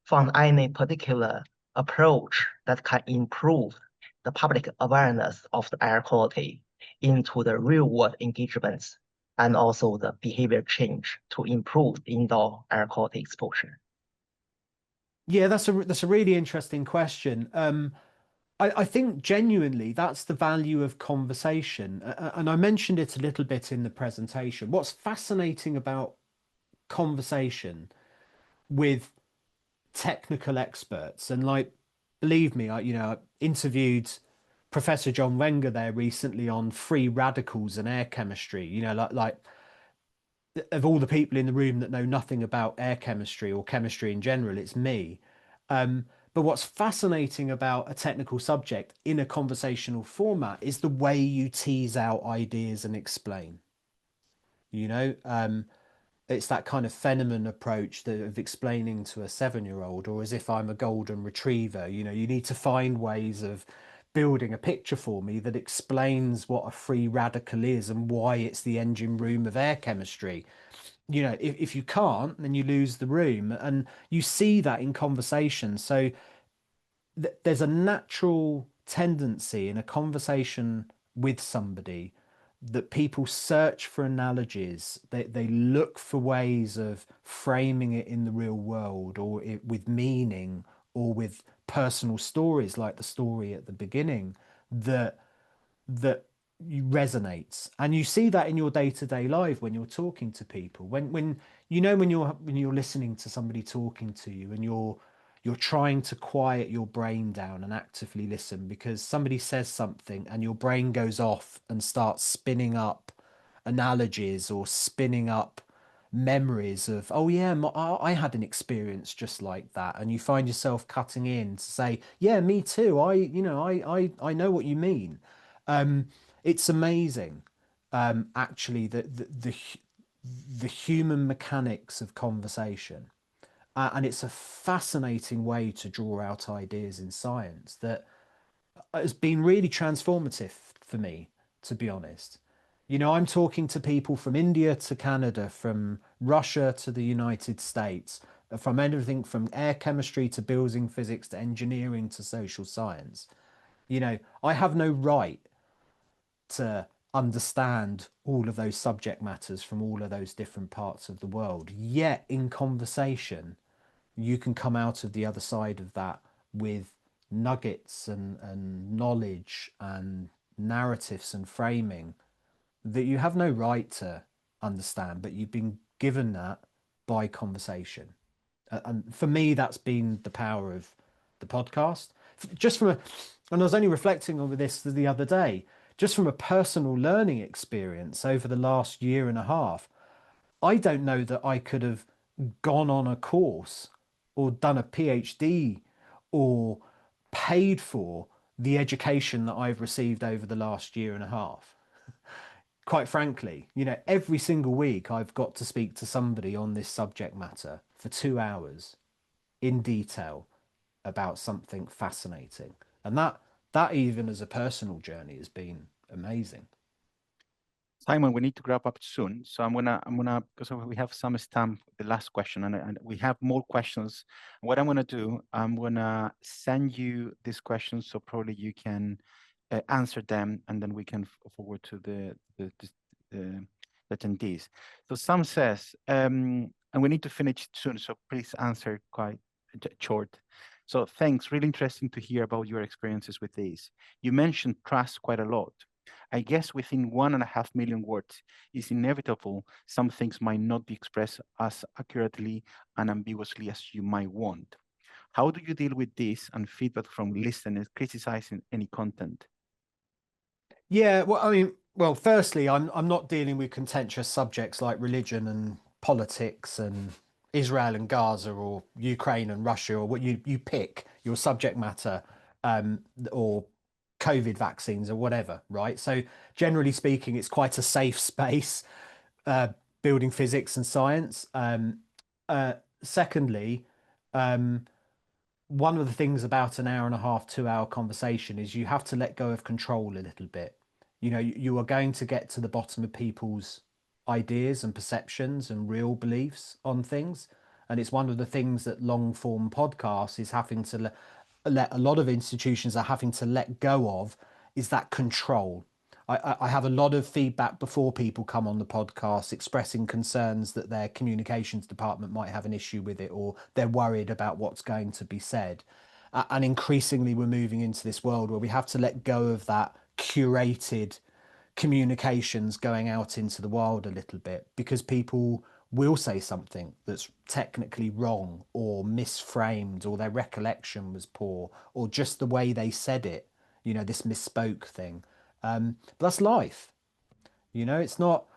found any particular approach that can improve the public awareness of the air quality into the real world engagements and also the behavior change to improve indoor air quality exposure? Yeah, that's a really interesting question. I think genuinely that's the value of conversation. And I mentioned it a little bit in the presentation. What's fascinating about conversation with technical experts, and like, believe me, I interviewed Professor John Wenger there recently on free radicals and air chemistry, like of all the people in the room that know nothing about air chemistry or chemistry in general, it's me. But what's fascinating about a technical subject in a conversational format is the way you tease out ideas and explain. It's that kind of Feynman approach of explaining to a 7-year-old, or as if I'm a golden retriever. You need to find ways of building a picture for me that explains what a free radical is and why it's the engine room of air chemistry. If you can't, then you lose the room. And you see that in conversation. So there's a natural tendency in a conversation with somebody that people search for analogies. They look for ways of framing it in the real world, or with meaning, or with personal stories like the story at the beginning that resonates. And you see that in your day-to-day life when you're talking to people, when you're listening to somebody talking to you, and you're trying to quiet your brain down and actively listen, because somebody says something and your brain goes off and starts spinning up analogies or spinning up memories of, oh yeah, I had an experience just like that, and you find yourself cutting in to say, yeah, me too, I know what you mean. It's amazing, actually, the human mechanics of conversation. And it's a fascinating way to draw out ideas in science that has been really transformative for me, to be honest. I'm talking to people from India to Canada, from Russia to the United States, from everything from air chemistry to building physics to engineering to social science. I have no right to understand all of those subject matters from all of those different parts of the world. Yet in conversation, you can come out of the other side of that with nuggets and knowledge and narratives and framing that you have no right to understand, but you've been given that by conversation. And for me, that's been the power of the podcast. And I was only reflecting over this the other day, just from a personal learning experience over the last year and a half. I don't know that I could have gone on a course or done a PhD or paid for the education that I've received over the last year and a half. Quite frankly, every single week I've got to speak to somebody on this subject matter for 2 hours in detail about something fascinating. And that even as a personal journey has been amazing. Simon, we need to wrap up soon, so I'm gonna because we have some stamp the last question, and we have more questions. What I'm gonna do, I'm gonna send you these questions, so probably you can answer them, and then we can forward to the attendees. So Sam says, and we need to finish soon, so please answer quite short. So thanks, really interesting to hear about your experiences with these. You mentioned trust quite a lot. I guess within 1.5 million words, it's inevitable some things might not be expressed as accurately and ambiguously as you might want. How do you deal with this and feedback from listeners criticizing any content? Yeah, well, I mean, well, firstly, I'm not dealing with contentious subjects like religion and politics and Israel and Gaza or Ukraine and Russia or what you pick your subject matter, or COVID vaccines or whatever, right? So generally speaking, it's quite a safe space, building physics and science. Secondly, one of the things about an hour and a half, 2 hour conversation is you have to let go of control a little bit. You know, you are going to get to the bottom of people's ideas and perceptions and real beliefs on things. And it's one of the things that long form podcasts is having to let a lot of institutions are having to let go of, is that control. I have a lot of feedback before people come on the podcast expressing concerns that their communications department might have an issue with it, or they're worried about what's going to be said. And increasingly, we're moving into this world where we have to let go of that curated communications going out into the world a little bit, because people will say something that's technically wrong or misframed, or their recollection was poor, or just the way they said it, you know, this misspoke thing. But that's life. You know, it's not,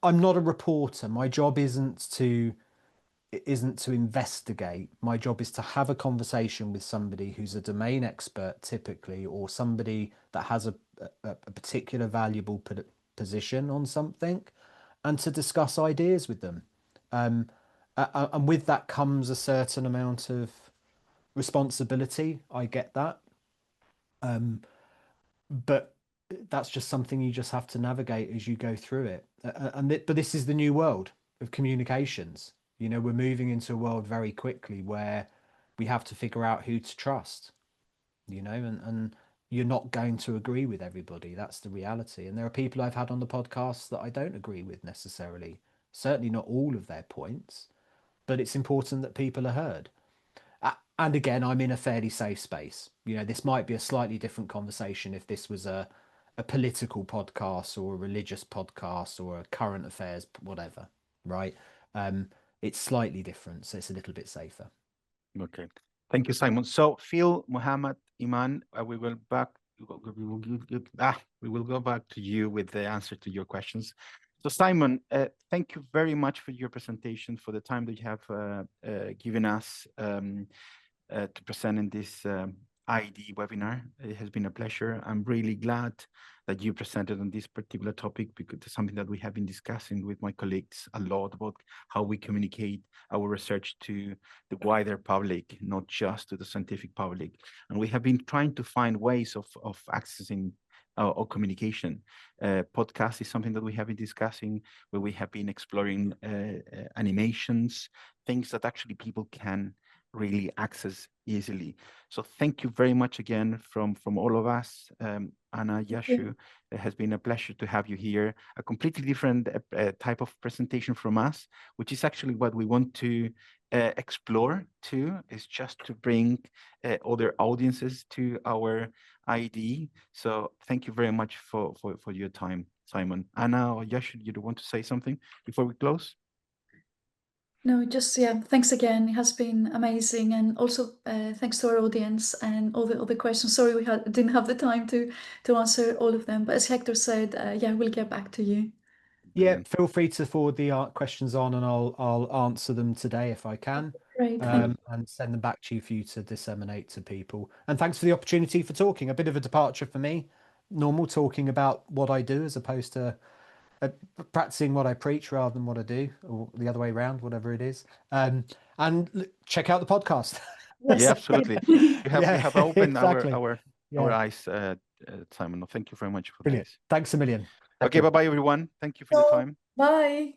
I'm not a reporter. My job isn't to investigate. My job is to have a conversation with somebody who's a domain expert typically, or somebody that has a particular valuable position on something, and to discuss ideas with them. And with that comes a certain amount of responsibility. I get that. But that's just something you just have to navigate as you go through it. But this is the new world of communications. You know, we're moving into a world very quickly where we have to figure out who to trust, you know, and you're not going to agree with everybody. That's the reality. And there are people I've had on the podcast that I don't agree with necessarily, certainly not all of their points, but it's important that people are heard. And again, I'm in a fairly safe space. You know, this might be a slightly different conversation if this was a political podcast or a religious podcast or a current affairs, whatever, right? It's slightly different, so it's a little bit safer. Okay, thank you, Simon. So Phil, Muhammad, Iman, we will go back to you with the answer to your questions. So Simon, thank you very much for your presentation, for the time that you have given us to present in this IEDE webinar. It has been a pleasure. I'm really glad that you presented on this particular topic, because it's something that we have been discussing with my colleagues a lot, about how we communicate our research to the wider public, not just to the scientific public. And we have been trying to find ways of accessing or communication. Podcast is something that we have been discussing, where we have been exploring animations, things that actually people can really access easily. So thank you very much again from all of us. Anna, Yashu, it has been a pleasure to have you here. A completely different type of presentation from us, which is actually what we want to explore too, is just to bring other audiences to our IEDE. So thank you very much for your time, Simon. Anna or Yashu, you want to say something before we close? No, just, yeah, thanks again. It has been amazing. And also thanks to our audience and all the questions. Sorry we didn't have the time to answer all of them. But as Hector said, yeah, we'll get back to you. Yeah, feel free to forward the questions on, and I'll answer them today if I can. Great, and send them back to you for you to disseminate to people. And thanks for the opportunity for talking. A bit of a departure for me. Normal talking about what I do as opposed to practicing what I preach rather than what I do, or the other way around, whatever it is. And check out the podcast. Yes. Yeah, absolutely. You have opened exactly. our eyes, Simon. Thank you very much for Brilliant. this. Thanks a million. Okay, bye-bye, everyone. Thank you for your time. Bye.